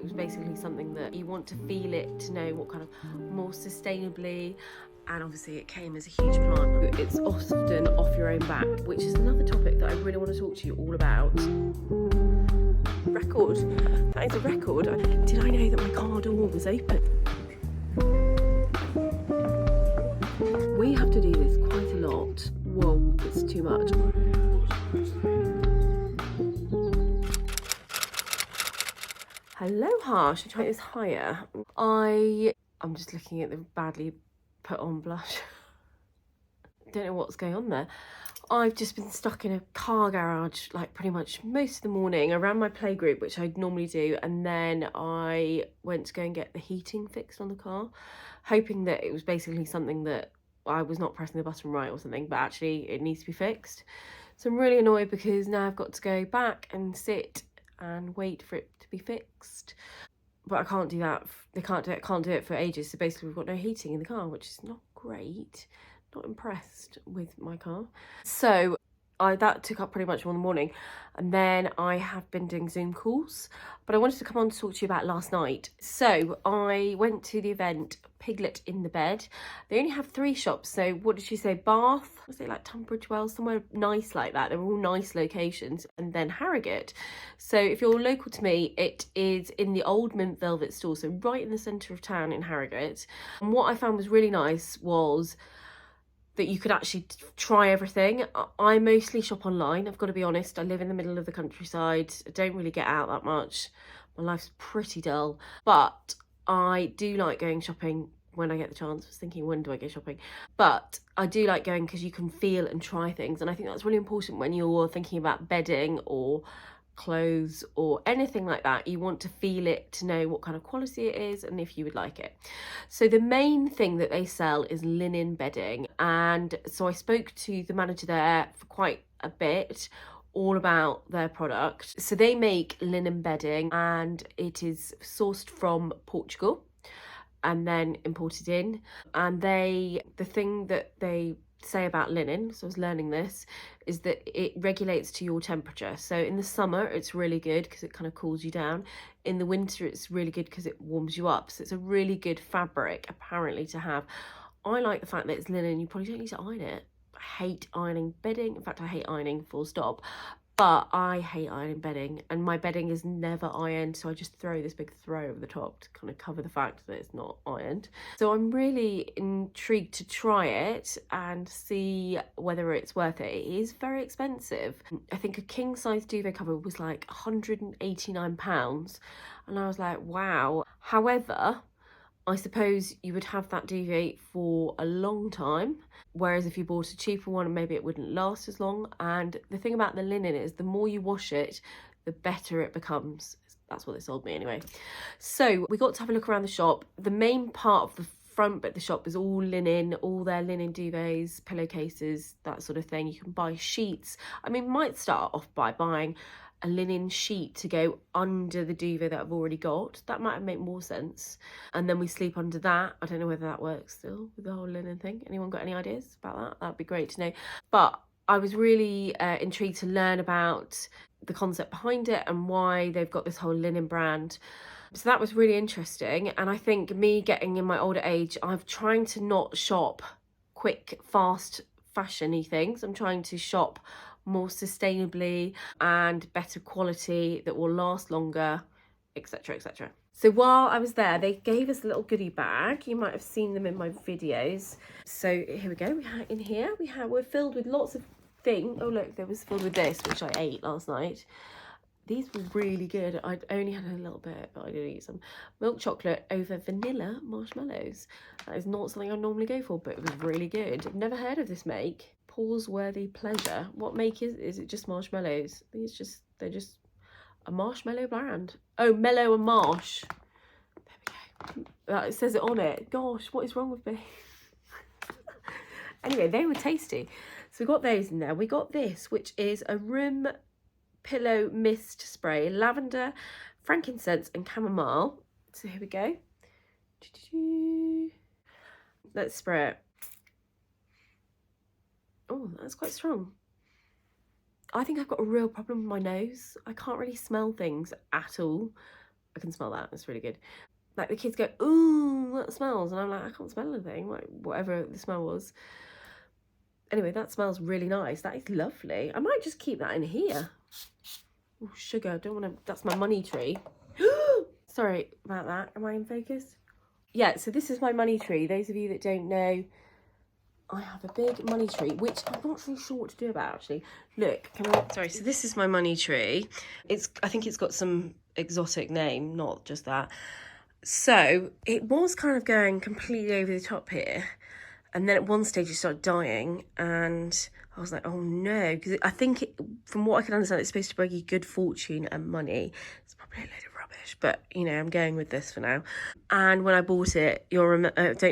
was basically something that you want to feel it to know what kind of more sustainably, and obviously it came as a huge plant. It's often off your own back, which is another topic that I really want to talk to you all about. Record. That is a record. Did I know that my car door was open? We have to do this quite a lot. Whoa, it's too much. Hello, Harsh. I'll try this higher. I'm just looking at the badly put on blush. Don't know what's going on there. I've just been stuck in a car garage like pretty much most of the morning. I ran my playgroup, which I normally do, and then I went to go and get the heating fixed on the car, hoping that it was basically something that I was not pressing the button right or something, but actually it needs to be fixed. So I'm really annoyed because now I've got to go back and sit and wait for it to be fixed. But I can't do that. I can't do it for ages. So basically we've got no heating in the car, which is not great. Not impressed with my car. So that took up pretty much all the morning, and then I have been doing Zoom calls, but I wanted to come on to talk to you about last night. So I went to the event Piglet in the Bed. They only have 3 shops, so what did she say, Bath, was it like Tunbridge Wells, somewhere nice like that? They're all nice locations, and then Harrogate. So if you're local to me, it is in the old Mint Velvet store, so right in the centre of town in Harrogate. And what I found was really nice was that you could actually try everything. I mostly shop online, I've got to be honest. I live in the middle of the countryside. I don't really get out that much. My life's pretty dull. But I do like going shopping when I get the chance. I was thinking, when do I go shopping? But I do like going because you can feel and try things. And I think that's really important when you're thinking about bedding or clothes or anything like that. You want to feel it to know what kind of quality it is and if you would like it. So the main thing that they sell is linen bedding, and so I spoke to the manager there for quite a bit all about their product. So they make linen bedding and it is sourced from Portugal and then imported in, and the thing that they say about linen, so I was learning this, is that it regulates to your temperature. So in the summer it's really good because it kind of cools you down. In the winter it's really good because it warms you up. So it's a really good fabric apparently to have. I like the fact that it's linen. You probably don't need to iron it. I hate ironing bedding. In fact, I hate ironing full stop. But I hate ironing bedding, and my bedding is never ironed, so I just throw this big throw over the top to kind of cover the fact that it's not ironed. So I'm really intrigued to try it and see whether it's worth it. It is very expensive. I think a king size duvet cover was like £189, and I was like, wow. However, I suppose you would have that duvet for a long time, whereas if you bought a cheaper one, maybe it wouldn't last as long. And the thing about the linen is the more you wash it, the better it becomes. That's what they sold me anyway. So we got to have a look around the shop. The main part of the front bit of the shop is all linen, all their linen duvets, pillowcases, that sort of thing. You can buy sheets. I mean, might start off by buying a linen sheet to go under the duvet that I've already got. That might make more sense. And then we sleep under that. I don't know whether that works still with the whole linen thing. Anyone got any ideas about that? That'd be great to know. But I was really intrigued to learn about the concept behind it and why they've got this whole linen brand. So that was really interesting. And I think me getting in my older age, I'm trying to not shop quick, fast, fashion-y things. I'm trying to shop more sustainably and better quality that will last longer, etc, etc. So while I was there, they gave us a little goodie bag. You might have seen them in my videos. So here we go. We're filled with lots of things. Oh look, there was filled with this, which I ate last night. These were really good. I only had a little bit, but I did eat some. Milk chocolate over vanilla marshmallows. That is not something I normally go for, but it was really good. I've never heard of this make. Pause-worthy pleasure. What make is it? Just marshmallows? I think they're just a marshmallow brand. Oh, mellow and marsh. There we go. It says it on it. Gosh, what is wrong with me? Anyway, they were tasty. So we got those in there. We got this, which is a room pillow mist spray, lavender, frankincense and chamomile. So here we go. Let's spray it. Oh, that's quite strong. I think I've got a real problem with my nose. I can't really smell things at all. I can smell that. It's really good. Like the kids go, ooh, that smells. And I'm like, I can't smell anything, like whatever the smell was. Anyway, that smells really nice. That is lovely. I might just keep that in here. Oh, sugar, I don't want to, that's my money tree. Sorry about that. Am I in focus? Yeah, so this is my money tree. Those of you that don't know, I have a big money tree, which I'm not really sure what to do about, actually. Look, sorry, so this is my money tree. I think it's got some exotic name, not just that. So it was kind of going completely over the top here. And then at one stage it started dying, and I was like, oh no, because I think, from what I can understand, it's supposed to bring you good fortune and money. It's probably a load of rubbish, but, you know, I'm going with this for now. And when I bought it, don't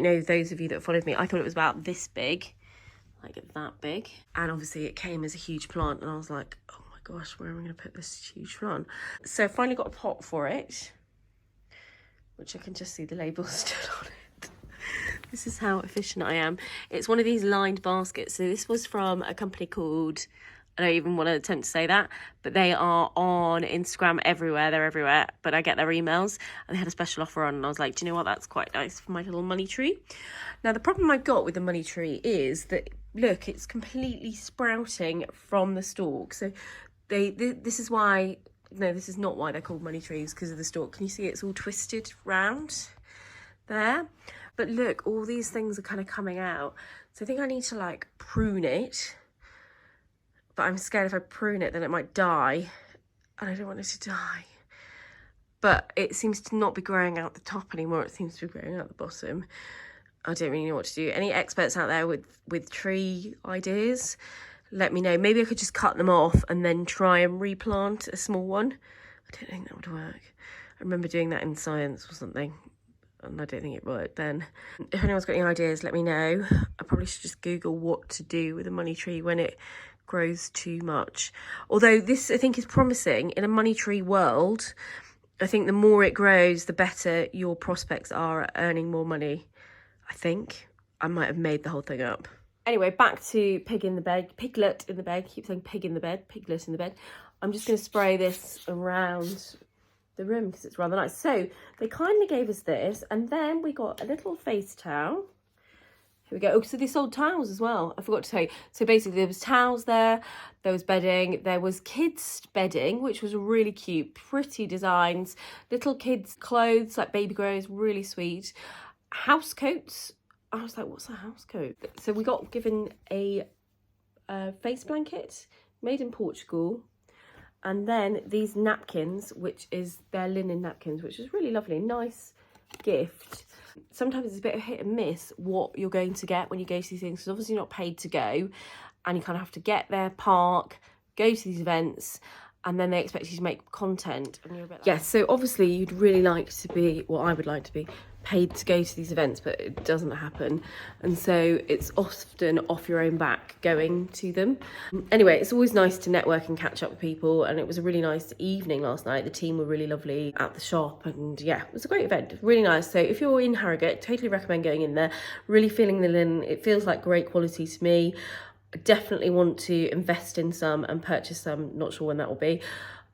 know, those of you that followed me, I thought it was about this big, like that big. And obviously it came as a huge plant, and I was like, oh my gosh, where am I going to put this huge plant? So I finally got a pot for it, which I can just see the label still on it. This is how efficient I am. It's one of these lined baskets. So this was from a company called, I don't even want to attempt to say that, but they are on Instagram everywhere. They're everywhere, but I get their emails, and they had a special offer on, and I was like, do you know what? That's quite nice for my little money tree. Now, the problem I've got with the money tree is that, look, it's completely sprouting from the stalk. So this is why, no, this is not why they're called money trees, because of the stalk. Can you see it's all twisted round there? But look, all these things are kind of coming out. So I think I need to like prune it. But I'm scared if I prune it, then it might die. And I don't want it to die. But it seems to not be growing out the top anymore. It seems to be growing out the bottom. I don't really know what to do. Any experts out there with tree ideas, let me know. Maybe I could just cut them off and then try and replant a small one. I don't think that would work. I remember doing that in science or something, and I don't think it worked then. If anyone's got any ideas, let me know. I probably should just Google what to do with a money tree when it grows too much. Although this, I think, is promising. In a money tree world, I think the more it grows, the better your prospects are at earning more money. I think. I might have made the whole thing up. Anyway, back to Piglet in the bed. I keep saying pig in the bed, Piglet in the bed. I'm just going to spray this around the room because it's rather nice. So they kindly gave us this, and then we got a little face towel. Here we go. Oh, so they sold towels as well. I forgot to tell you. So basically there was towels there was bedding, there was kids bedding, which was really cute, pretty designs, little kids clothes like baby grows, really sweet. House coats. I was like, what's a house coat? So we got given a face blanket made in Portugal. And then these napkins, which is their linen napkins, which is really lovely. Nice gift. Sometimes it's a bit of hit and miss what you're going to get when you go to these things, because obviously you're not paid to go, and you kind of have to get there, park, go to these events, and then they expect you to make content. And you're a bit like, yes, so obviously you'd really like to be, well, I would like to be paid to go to these events, but it doesn't happen, and so it's often off your own back going to them. Anyway, it's always nice to network and catch up with people, and it was a really nice evening last night. The team were really lovely at the shop, and yeah, it was a great event, really nice. So if you're in Harrogate, totally recommend going in there, really feeling the linen. It feels like great quality to me. I definitely want to invest in some and purchase some, not sure when that will be.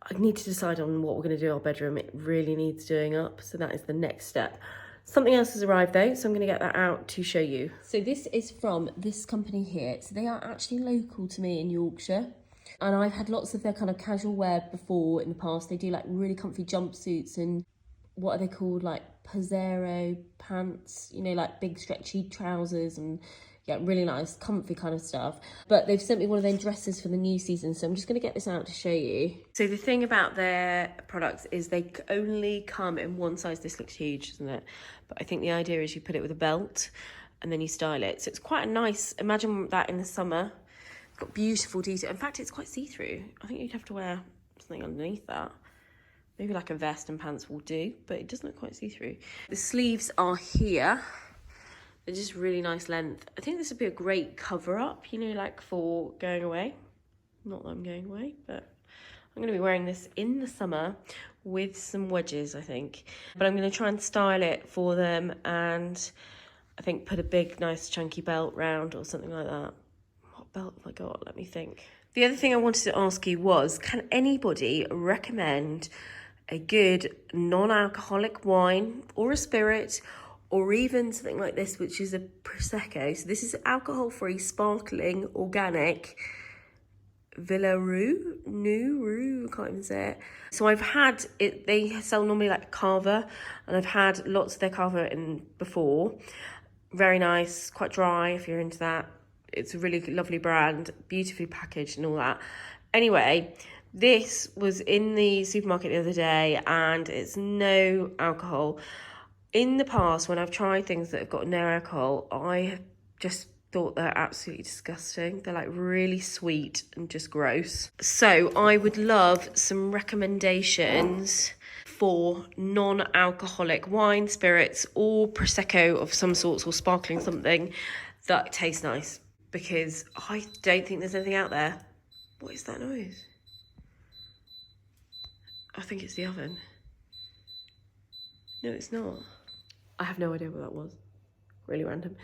I need to decide on what we're going to do in our bedroom. It really needs doing up, so that is the next step. Something else has arrived though, so I'm going to get that out to show you. So this is from this company here. So they are actually local to me in Yorkshire. And I've had lots of their kind of casual wear before in the past. They do like really comfy jumpsuits and what are they called? Like Pozzero pants, you know, like big stretchy trousers, and yeah, really nice, comfy kind of stuff. But they've sent me one of their dresses for the new season, so I'm just going to get this out to show you. So the thing about their products is they only come in one size. This looks huge, doesn't it? But I think the idea is you put it with a belt and then you style it. So it's quite a nice, imagine that in the summer. It's got beautiful detail. In fact, it's quite see-through. I think you'd have to wear something underneath that. Maybe like a vest and pants will do, but it doesn't look quite see-through. The sleeves are here. They're just really nice length. I think this would be a great cover-up, you know, like for going away. Not that I'm going away, but I'm going to be wearing this in the summer with some wedges, I think. But I'm going to try and style it for them, and I think put a big, nice, chunky belt round or something like that. What belt have I got? Let me think. The other thing I wanted to ask you was, can anybody recommend a good non-alcoholic wine or a spirit, or even something like this, which is a Prosecco. So this is alcohol-free, sparkling, organic Villaroo, I can't even say it. So I've had it, they sell normally like Cava, and I've had lots of their Cava in before. Very nice, quite dry if you're into that. It's a really lovely brand, beautifully packaged and all that. Anyway, this was in the supermarket the other day, and it's no alcohol. In the past, when I've tried things that have got no alcohol, I have just thought they're absolutely disgusting. They're like really sweet and just gross. So I would love some recommendations for non-alcoholic wine, spirits, or Prosecco of some sorts, or sparkling something that tastes nice, because I don't think there's anything out there. What is that noise? I think it's the oven. No, it's not. I have no idea what that was. Really random.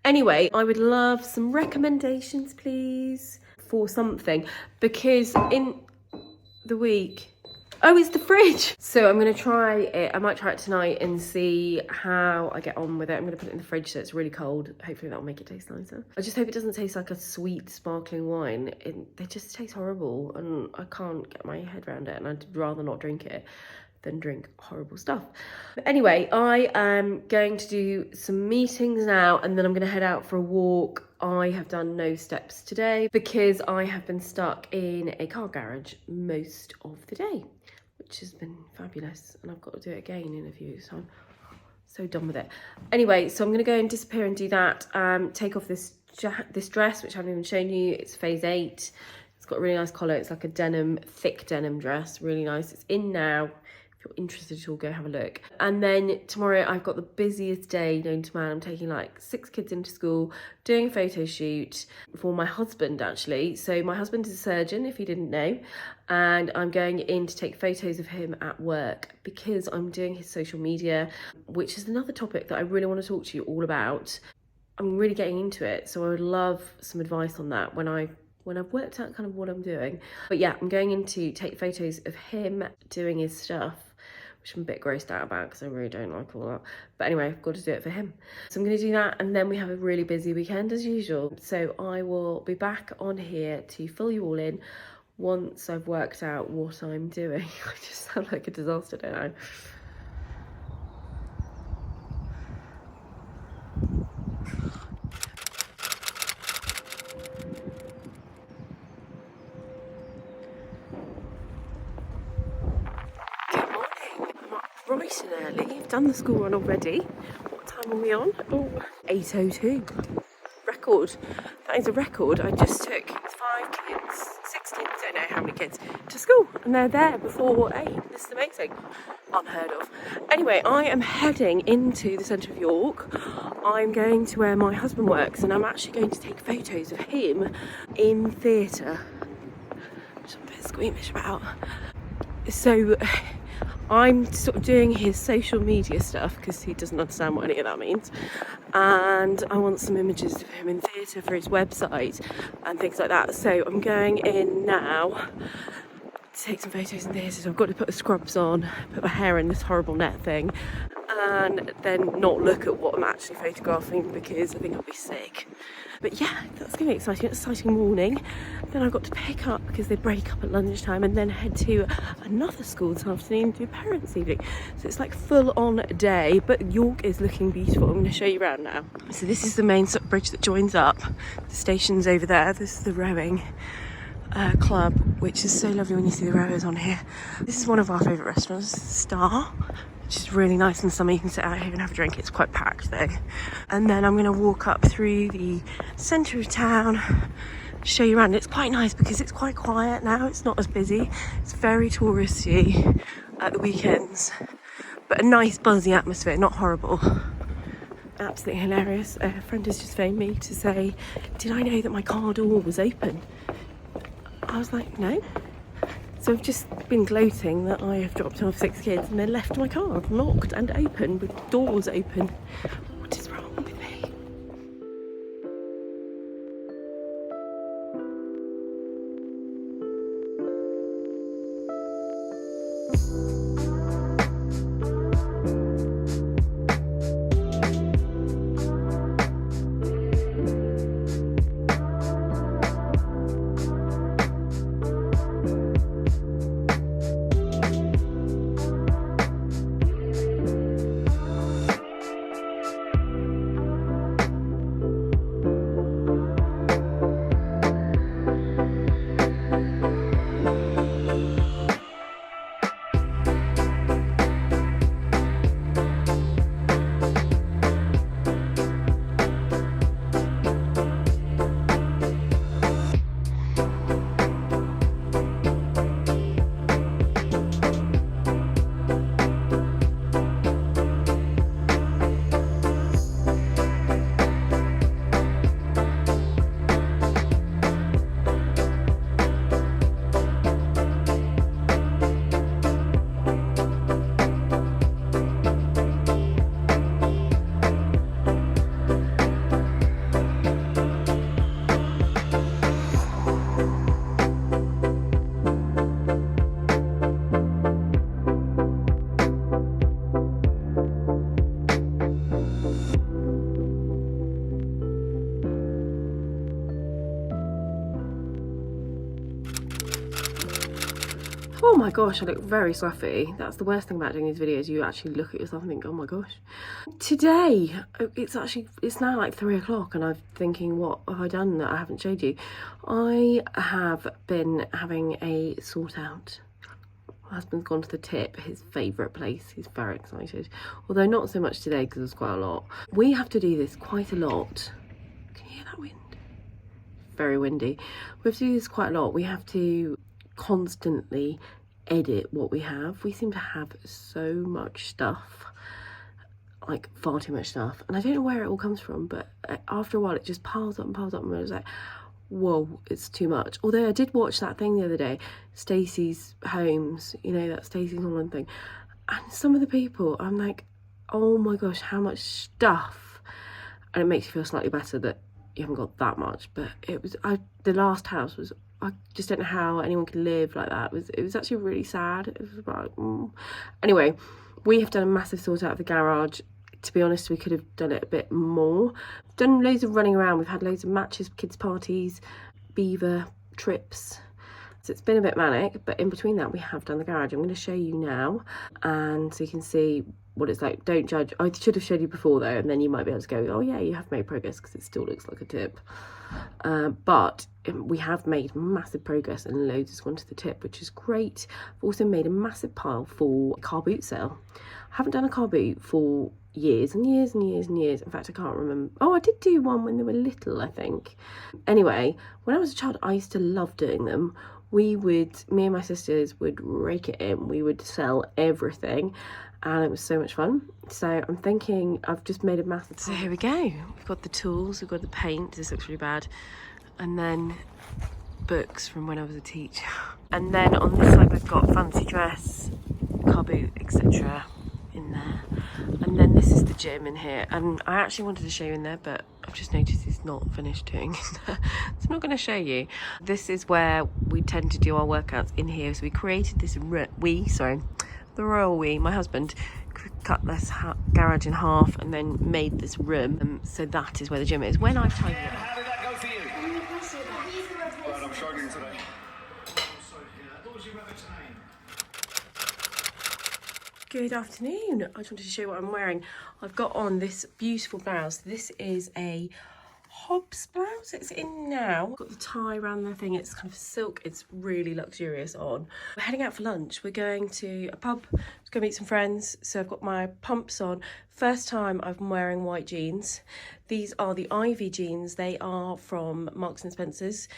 Anyway, I would love some recommendations, please, for something, because in the week... Oh, it's the fridge. So I'm going to try it. I might try it tonight and see how I get on with it. I'm going to put it in the fridge so it's really cold. Hopefully that'll make it taste nicer. I just hope it doesn't taste like a sweet sparkling wine. They just taste horrible, and I can't get my head around it, and I'd rather not drink it than drink horrible stuff. But anyway, I am going to do some meetings now, and then I'm going to head out for a walk. I have done no steps today because I have been stuck in a car garage most of the day, which has been fabulous, and I've got to do it again in a few weeks' time. So done with it. Anyway, so I'm going to go and disappear and do that. Take off this dress, which I haven't even shown you. It's phase 8. It's got a really nice collar. It's like a denim, thick denim dress. Really nice. It's in now. If you're interested at all, go have a look. And then tomorrow I've got the busiest day known to man. I'm taking like 6 kids into school, doing a photo shoot for my husband, actually. So my husband is a surgeon, if you didn't know, and I'm going in to take photos of him at work because I'm doing his social media, which is another topic that I really want to talk to you all about. I'm really getting into it, so I would love some advice on that when I've worked out kind of what I'm doing. But yeah, I'm going in to take photos of him doing his stuff, which I'm a bit grossed out about because I really don't like all that. But anyway, I've got to do it for him. So I'm going to do that, and then we have a really busy weekend as usual. So I will be back on here to fill you all in once I've worked out what I'm doing. I just sound like a disaster, don't I? Bright and early. I've done the school run already. What time are we on? Oh, 8:02. Record. That is a record. I just took 5 kids, 6 kids, I don't know how many kids, to school, and they're there before 8. This is amazing. Unheard of. Anyway, I am heading into the centre of York. I'm going to where my husband works, and I'm actually going to take photos of him in theatre, which I'm a bit squeamish about. So I'm sort of doing his social media stuff because he doesn't understand what any of that means, and I want some images of him in theatre for his website and things like that. So I'm going in now to take some photos in theatre. So I've got to put the scrubs on, put my hair in this horrible net thing, and then not look at what I'm actually photographing because I think I'll be sick. But yeah, that's going to be exciting. It's an exciting morning. Then I've got to pick up because they break up at lunchtime, and then head to another school this afternoon to do parents' evening. So it's like full on day, but York is looking beautiful. I'm going to show you around now. So this is the main bridge that joins up. The station's over there. This is the rowing club, which is so lovely when you see the rowers on here. This is one of our favourite restaurants, Star, which is really nice in summer. You can sit out here and have a drink. It's quite packed though. And then I'm going to walk up through the centre of town, show you around. It's quite nice because it's quite quiet now. It's not as busy. It's very touristy at the weekends, but a nice buzzy atmosphere, not horrible. Absolutely hilarious. A friend has just phoned me to say, did I know that my car door was open? I was like, no. So I've just been gloating that I have dropped off 6 kids and then left my car locked and open with doors open. What is wrong with me? Oh my gosh, I look very scruffy. That's the worst thing about doing these videos. You actually look at yourself and think, oh my gosh. Today, it's now like 3 o'clock and I'm thinking, what have I done that I haven't showed you? I have been having a sort out. My husband's gone to the tip, his favourite place. He's very excited. Although not so much today because there's quite a lot. We have to do this quite a lot. Can you hear that wind? Very windy. We have to do this quite a lot. We have to constantly edit what we have. We seem to have so much stuff, like far too much stuff, and I don't know where it all comes from, but after a while it just piles up and piles up and I was like, whoa, it's too much. Although I did watch that thing the other day, Stacey's Homes, you know, that Stacey's online thing, and some of the people, I'm like, oh my gosh, how much stuff. And it makes you feel slightly better that you haven't got that much, but it was, the last house was, I just don't know how anyone could live like that. It was actually really sad. It was like, Anyway, we have done a massive sort out of the garage. To be honest, we could have done it a bit more. Done loads of running around. We've had loads of matches, kids' parties, beaver trips. So it's been a bit manic, but in between that, we have done the garage. I'm going to show you now, and so you can see what it's like. Don't judge. I should have showed you before though, and then you might be able to go, oh yeah, you have made progress, because it still looks like a tip. But we have made massive progress and loads has gone to the tip, which is great. I've also made a massive pile for a car boot sale. I haven't done a car boot for years and years and years and years. In fact, I can't remember. Oh, I did do one when they were little, I think. Anyway, when I was a child, I used to love doing them. Me and my sisters would rake it in. We would sell everything and it was so much fun. So I'm thinking I've just made a massive... So here we go. We've got the tools, we've got the paint. This looks really bad. And then books from when I was a teacher. And then on this side we've got fancy dress, car boot, etc. in there. And then this is the gym in here. And I actually wanted to show you in there, but I've just noticed it's not finished doing. So I'm not going to show you. This is where we tend to do our workouts in here. So we created this, the royal we, my husband, cut this garage in half and then made this room. So that is where the gym is. When I tidy it up. How did that go for you? Well, I'm struggling today. What was your rabbit's name? Good afternoon. I just wanted to show you what I'm wearing. I've got on this beautiful blouse. This is a Hobbs blouse. It's in now. I've got the tie around the thing. It's kind of silk. It's really luxurious on. We're heading out for lunch. We're going to a pub to go meet some friends. So I've got my pumps on. First time I'm wearing white jeans. These are the Ivy jeans. They are from Marks and Spencer's.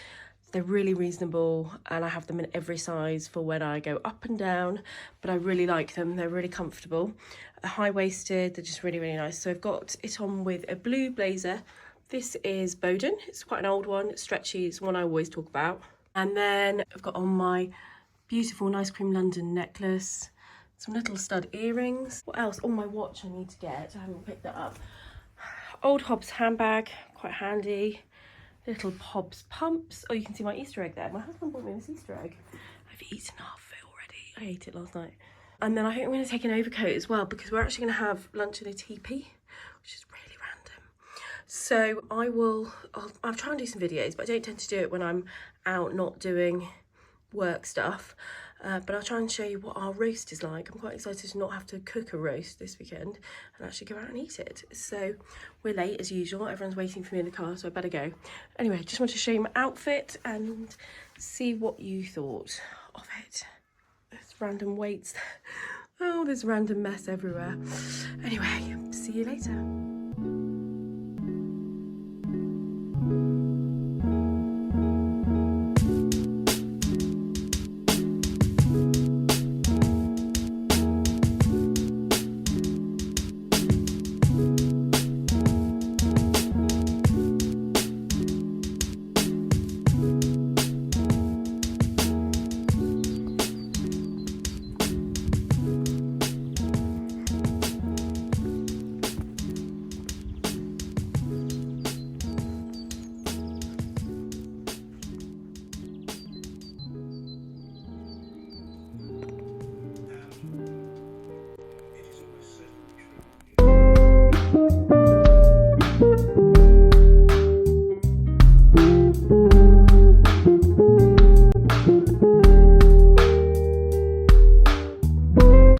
They're really reasonable and I have them in every size for when I go up and down, but I really like them. They're really comfortable. High-waisted, they're just really, really nice. So I've got it on with a blue blazer. This is Bowden. It's quite an old one. It's stretchy. It's one I always talk about. And then I've got on my beautiful Nice Cream London necklace, some little stud earrings. What else? Oh, my watch I need to get. I haven't picked that up. Old Hobbs handbag, quite handy. Little Hobbs pumps. Oh, you can see my Easter egg there. My husband bought me this Easter egg. I've eaten half of it already. I ate it last night. And then I think I'm going to take an overcoat as well because we're actually going to have lunch in a teepee, which is really random. So I'll try and do some videos, but I don't tend to do it when I'm out not doing work stuff. But I'll try and show you what our roast is like. I'm quite excited to not have to cook a roast this weekend and actually go out and eat it. So we're late as usual. Everyone's waiting for me in the car, so I better go. Anyway, just wanted to show you my outfit and see what you thought of it. There's random weights. Oh, there's random mess everywhere. Anyway, see you later.